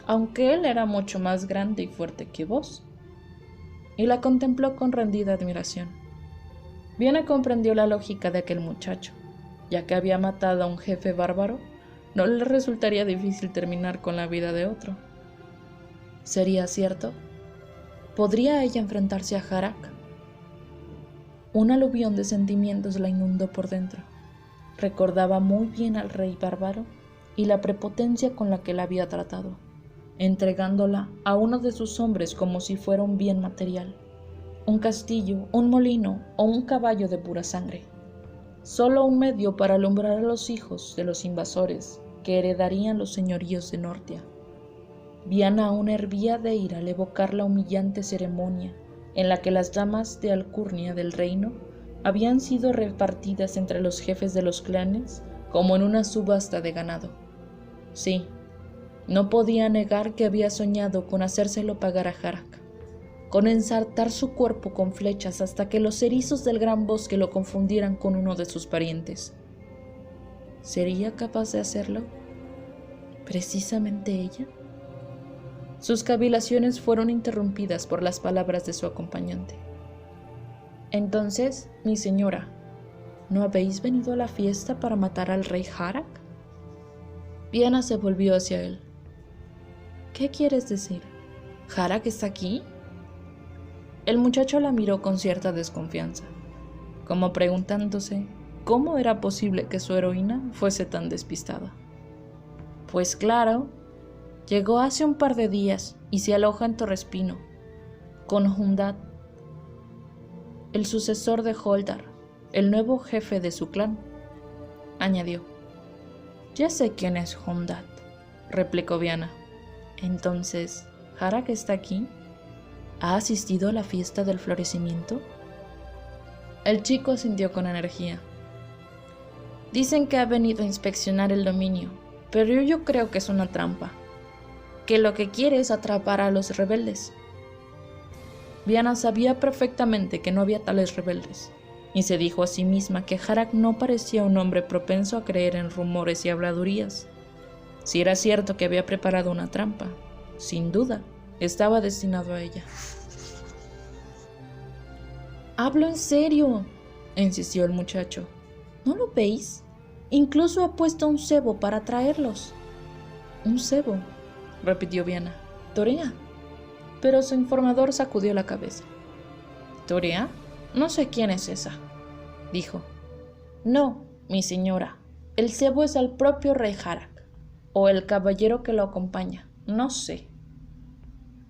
Speaker 1: aunque él era mucho más grande y fuerte que vos». Y la contempló con rendida admiración. Viana comprendió la lógica de aquel muchacho. Ya que había matado a un jefe bárbaro, no le resultaría difícil terminar con la vida de otro. ¿Sería cierto? ¿Podría ella enfrentarse a Harak? Un aluvión de sentimientos la inundó por dentro. Recordaba muy bien al rey bárbaro y la prepotencia con la que la había tratado, entregándola a uno de sus hombres como si fuera un bien material. un castillo, un molino o un caballo de pura sangre. Solo un medio para alumbrar a los hijos de los invasores que heredarían los señoríos de Nortia. Viana aún hervía de ira al evocar la humillante ceremonia en la que las damas de alcurnia del reino habían sido repartidas entre los jefes de los clanes como en una subasta de ganado. Sí, no podía negar que había soñado con hacérselo pagar a Harak, con ensartar su cuerpo con flechas hasta que los erizos del gran bosque lo confundieran con uno de sus parientes. ¿Sería capaz de hacerlo? ¿Precisamente ella? Sus cavilaciones fueron interrumpidas por las palabras de su acompañante. Entonces, mi señora, ¿no habéis venido a la fiesta para matar al rey Harak? Viana se volvió hacia él. ¿Qué quieres decir? ¿Harak está aquí? El muchacho la miró con cierta desconfianza, como preguntándose cómo era posible que su heroína fuese tan despistada. Pues claro, llegó hace un par de días y se aloja en Torrespino, con Hundad, el sucesor de Holdar, el nuevo jefe de su clan, añadió. Ya sé quién es Hundad, replicó Viana. Entonces, ¿Harak está aquí? ¿Ha asistido a la fiesta del florecimiento? El chico asintió con energía. Dicen que ha venido a inspeccionar el dominio, pero yo creo que es una trampa, que lo que quiere es atrapar a los rebeldes. Viana sabía perfectamente que no había tales rebeldes, y se dijo a sí misma que Harak no parecía un hombre propenso a creer en rumores y habladurías. Si era cierto que había preparado una trampa, sin duda, estaba destinado a ella. «Hablo en serio», insistió el muchacho. «¿No lo veis? Incluso ha puesto un cebo para traerlos». «¿Un cebo?», repitió Viana. «¿Torea?». Pero su informador sacudió la cabeza. «¿Torea? No sé quién es esa», dijo. «No, mi señora, el cebo es al propio rey Harak, o el caballero que lo acompaña, no sé»,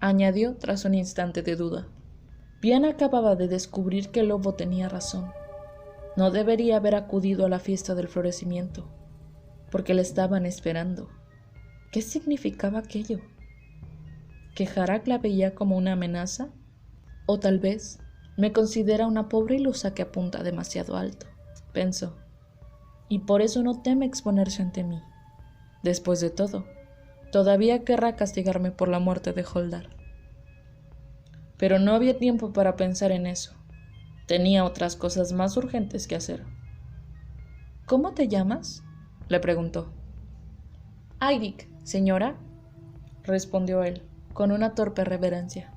Speaker 1: añadió tras un instante de duda. Viana acababa de descubrir que el lobo tenía razón. No debería haber acudido a la fiesta del florecimiento, porque le estaban esperando. ¿Qué significaba aquello? ¿Que Harak la veía como una amenaza? O tal vez me considera una pobre ilusa que apunta demasiado alto, pensó, y por eso no teme exponerse ante mí. Después de todo, todavía querrá castigarme por la muerte de Holdar. Pero no había tiempo para pensar en eso. Tenía otras cosas más urgentes que hacer. «¿Cómo te llamas?», le preguntó. «Eirik, señora», respondió él, con una torpe reverencia.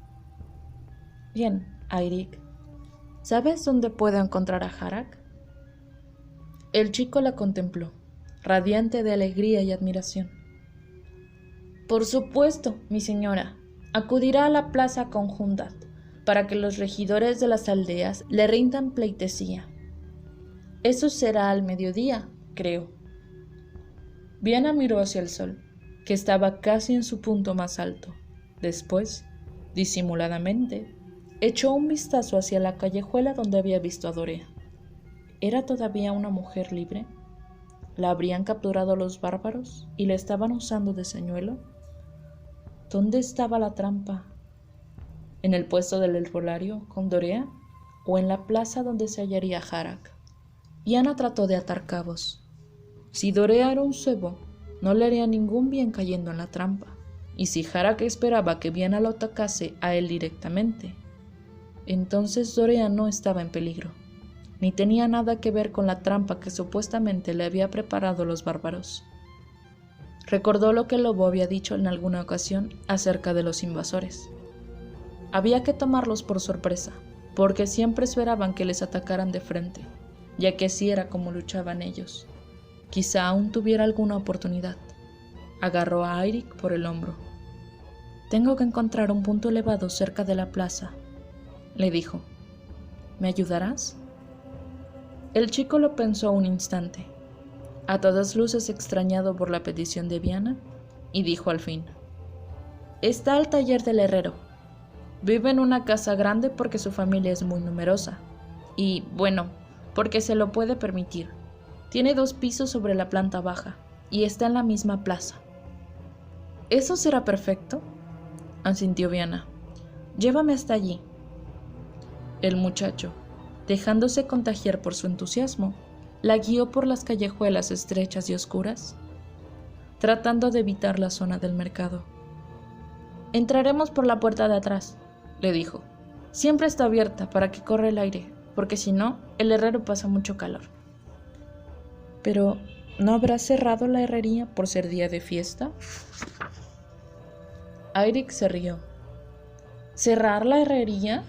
Speaker 1: «Bien, Eirik, ¿sabes dónde puedo encontrar a Harak?». El chico la contempló, radiante de alegría y admiración. «Por supuesto, mi señora, acudirá a la plaza con Hundad, para que los regidores de las aldeas le rindan pleitesía. Eso será al mediodía, creo». Viana miró hacia el sol, que estaba casi en su punto más alto. Después, disimuladamente, echó un vistazo hacia la callejuela donde había visto a Dorea. ¿Era todavía una mujer libre? ¿La habrían capturado los bárbaros y la estaban usando de señuelo? ¿Dónde estaba la trampa? ¿En el puesto del herbolario con Dorea o en la plaza donde se hallaría Harak? Viana trató de atar cabos. Si Dorea era un cebo, no le haría ningún bien cayendo en la trampa. Y si Harak esperaba que Viana lo atacase a él directamente, entonces Dorea no estaba en peligro, ni tenía nada que ver con la trampa que supuestamente le había preparado los bárbaros. Recordó lo que el lobo había dicho en alguna ocasión acerca de los invasores. Había que tomarlos por sorpresa, porque siempre esperaban que les atacaran de frente, ya que así era como luchaban ellos. Quizá aún tuviera alguna oportunidad. Agarró a Eirik por el hombro. «Tengo que encontrar un punto elevado cerca de la plaza», le dijo. «¿Me ayudarás?». El chico lo pensó un instante, a todas luces extrañado por la petición de Viana, y dijo al fin: «Está el taller del herrero». Vive en una casa grande porque su familia es muy numerosa. Y, bueno, porque se lo puede permitir. Tiene 2 pisos sobre la planta baja y está en la misma plaza. ¿Eso será perfecto?, asintió Viana. Llévame hasta allí. El muchacho, dejándose contagiar por su entusiasmo, la guió por las callejuelas estrechas y oscuras, tratando de evitar la zona del mercado. Entraremos por la puerta de atrás, le dijo. Siempre está abierta para que corra el aire, porque si no, el herrero pasa mucho calor. Pero, ¿no habrá cerrado la herrería por ser día de fiesta? Eirik se rió. ¿Cerrar la herrería?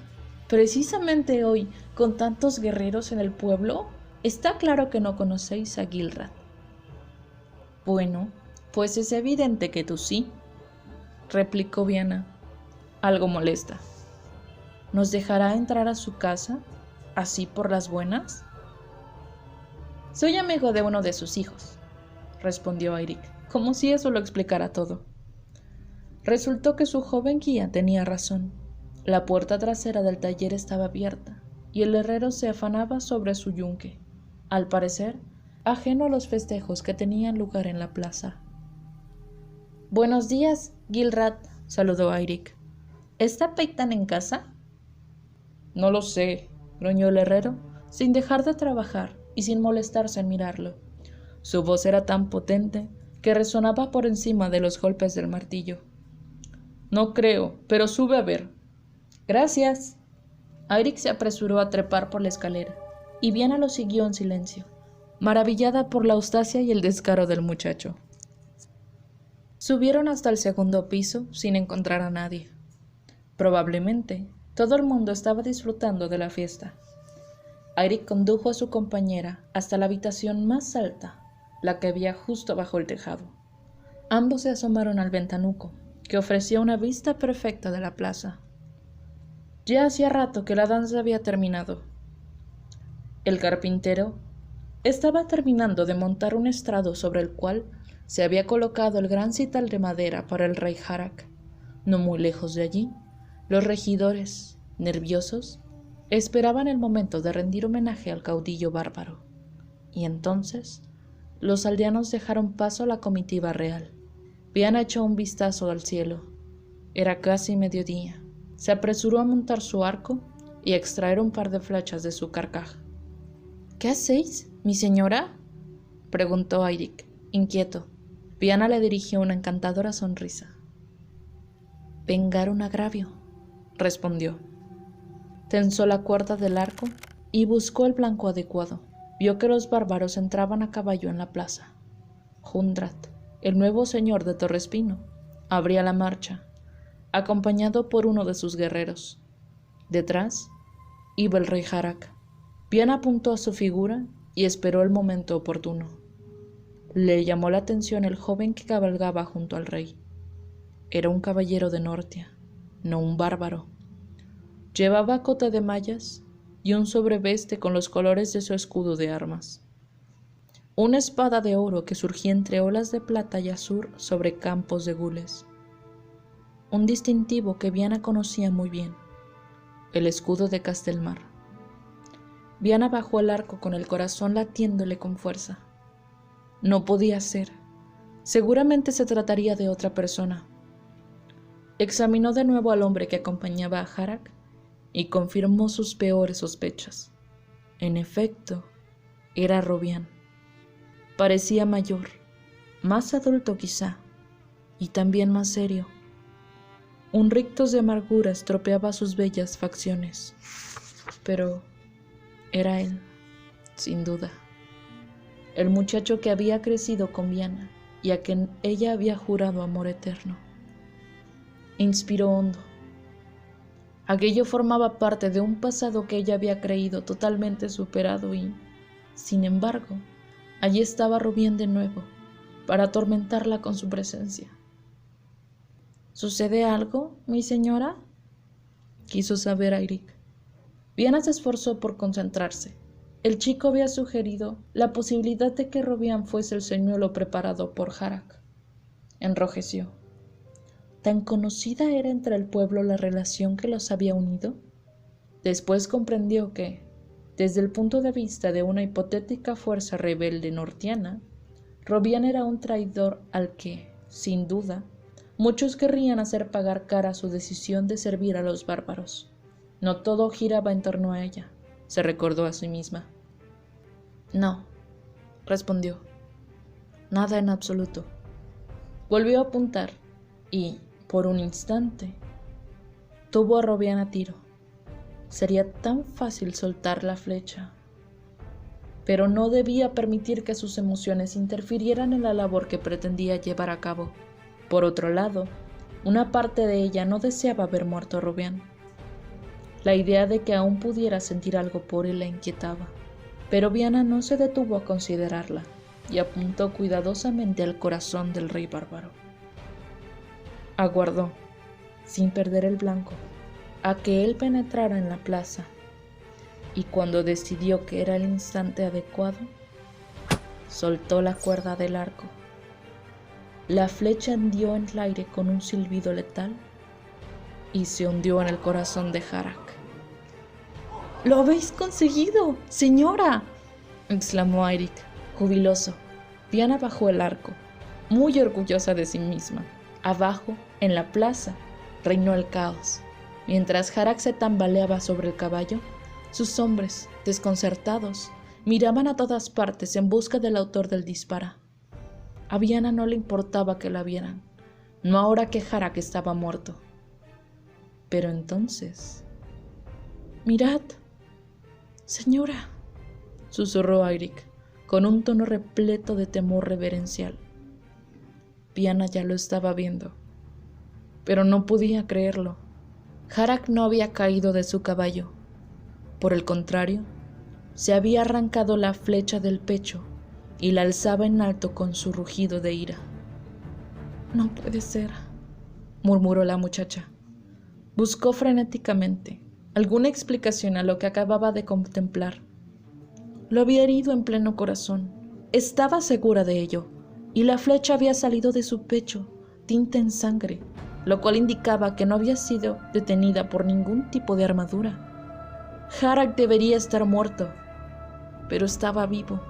Speaker 1: Precisamente hoy, con tantos guerreros en el pueblo, está claro que no conocéis a Gilrad. Bueno, pues es evidente que tú sí, replicó Viana, algo molesta. ¿Nos dejará entrar a su casa, así por las buenas? Soy amigo de uno de sus hijos, respondió Eirik, como si eso lo explicara todo. Resultó que su joven guía tenía razón. La puerta trasera del taller estaba abierta, y el herrero se afanaba sobre su yunque, al parecer, ajeno a los festejos que tenían lugar en la plaza. Buenos días, Gilrad, saludó Eirik. ¿Está Peitan en casa? No lo sé, gruñó el herrero, sin dejar de trabajar y sin molestarse en mirarlo. Su voz era tan potente que resonaba por encima de los golpes del martillo. No creo, pero sube a ver. Gracias. Eirik se apresuró a trepar por la escalera, y Viana lo siguió en silencio, maravillada por la audacia y el descaro del muchacho. Subieron hasta el 2.º piso sin encontrar a nadie. Probablemente todo el mundo estaba disfrutando de la fiesta. Eirik condujo a su compañera hasta la habitación más alta, la que había justo bajo el tejado. Ambos se asomaron al ventanuco, que ofrecía una vista perfecta de la plaza. Ya hacía rato que la danza había terminado. El carpintero estaba terminando de montar un estrado sobre el cual se había colocado el gran sital de madera para el rey Harald. No muy lejos de allí, los regidores, nerviosos, esperaban el momento de rendir homenaje al caudillo bárbaro. Y entonces, los aldeanos dejaron paso a la comitiva real. Viana echó un vistazo al cielo. Era casi mediodía. Se apresuró a montar su arco y a extraer un par de flechas de su carcaj. ¿Qué hacéis, mi señora?, preguntó Eirik, inquieto. Viana le dirigió una encantadora sonrisa. Vengar un agravio, respondió. Tensó la cuerda del arco y buscó el blanco adecuado. Vio que los bárbaros entraban a caballo en la plaza. Hundrad, el nuevo señor de Torrespino, abría la marcha, acompañado por uno de sus guerreros. Detrás iba el rey Harald. Viana apuntó a su figura y esperó el momento oportuno. Le llamó la atención el joven que cabalgaba junto al rey. Era un caballero de Nortia, no un bárbaro. Llevaba cote de mallas y un sobreveste con los colores de su escudo de armas. Una espada de oro que surgía entre olas de plata y azur sobre campos de gules. Un distintivo que Viana conocía muy bien, el escudo de Castelmar. Viana bajó el arco con el corazón latiéndole con fuerza. No podía ser. Seguramente se trataría de otra persona. Examinó de nuevo al hombre que acompañaba a Harald y confirmó sus peores sospechas. En efecto, era Robián. Parecía mayor, más adulto quizá, y también más serio. Un rictus de amargura estropeaba sus bellas facciones, pero era él, sin duda, el muchacho que había crecido con Viana y a quien ella había jurado amor eterno. Inspiró hondo. Aquello formaba parte de un pasado que ella había creído totalmente superado y, sin embargo, allí estaba Robián de nuevo, para atormentarla con su presencia. ¿Sucede algo, mi señora?, quiso saber Eirik. Viana se esforzó por concentrarse. El chico había sugerido la posibilidad de que Robián fuese el señuelo preparado por Harald. Enrojeció. ¿Tan conocida era entre el pueblo la relación que los había unido? Después comprendió que, desde el punto de vista de una hipotética fuerza rebelde nortiana, Robian era un traidor al que, sin duda, muchos querrían hacer pagar cara su decisión de servir a los bárbaros. No todo giraba en torno a ella, se recordó a sí misma. No, respondió. Nada en absoluto. Volvió a apuntar y, por un instante, tuvo a Robian a tiro. Sería tan fácil soltar la flecha. Pero no debía permitir que sus emociones interfirieran en la labor que pretendía llevar a cabo. Por otro lado, una parte de ella no deseaba ver muerto a Robian. La idea de que aún pudiera sentir algo por él la inquietaba, pero Viana no se detuvo a considerarla y apuntó cuidadosamente al corazón del rey bárbaro. Aguardó, sin perder el blanco, a que él penetrara en la plaza, y cuando decidió que era el instante adecuado, soltó la cuerda del arco. La flecha hendió en el aire con un silbido letal y se hundió en el corazón de Harak. ¡Lo habéis conseguido, señora!, exclamó Eirik, jubiloso. Viana bajó el arco, muy orgullosa de sí misma. Abajo, en la plaza, reinó el caos. Mientras Harak se tambaleaba sobre el caballo, sus hombres, desconcertados, miraban a todas partes en busca del autor del disparo. A Viana no le importaba que la vieran, no ahora que Harak estaba muerto. Pero entonces... «Mirad, señora», susurró Eirik, con un tono repleto de temor reverencial. Viana ya lo estaba viendo, pero no podía creerlo. Harak no había caído de su caballo. Por el contrario, se había arrancado la flecha del pecho y la alzaba en alto con su rugido de ira. «No puede ser», murmuró la muchacha. Buscó frenéticamente alguna explicación a lo que acababa de contemplar. Lo había herido en pleno corazón. Estaba segura de ello, y la flecha había salido de su pecho, tinta en sangre, lo cual indicaba que no había sido detenida por ningún tipo de armadura. Harak debería estar muerto, pero estaba vivo.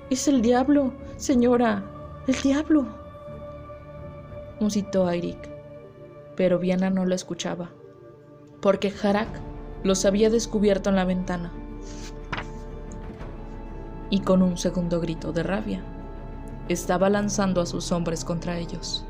Speaker 1: «Es el diablo, señora, el diablo», musitó Eirik, pero Viana no lo escuchaba, porque Harak los había descubierto en la ventana. Y con un segundo grito de rabia, estaba lanzando a sus hombres contra ellos.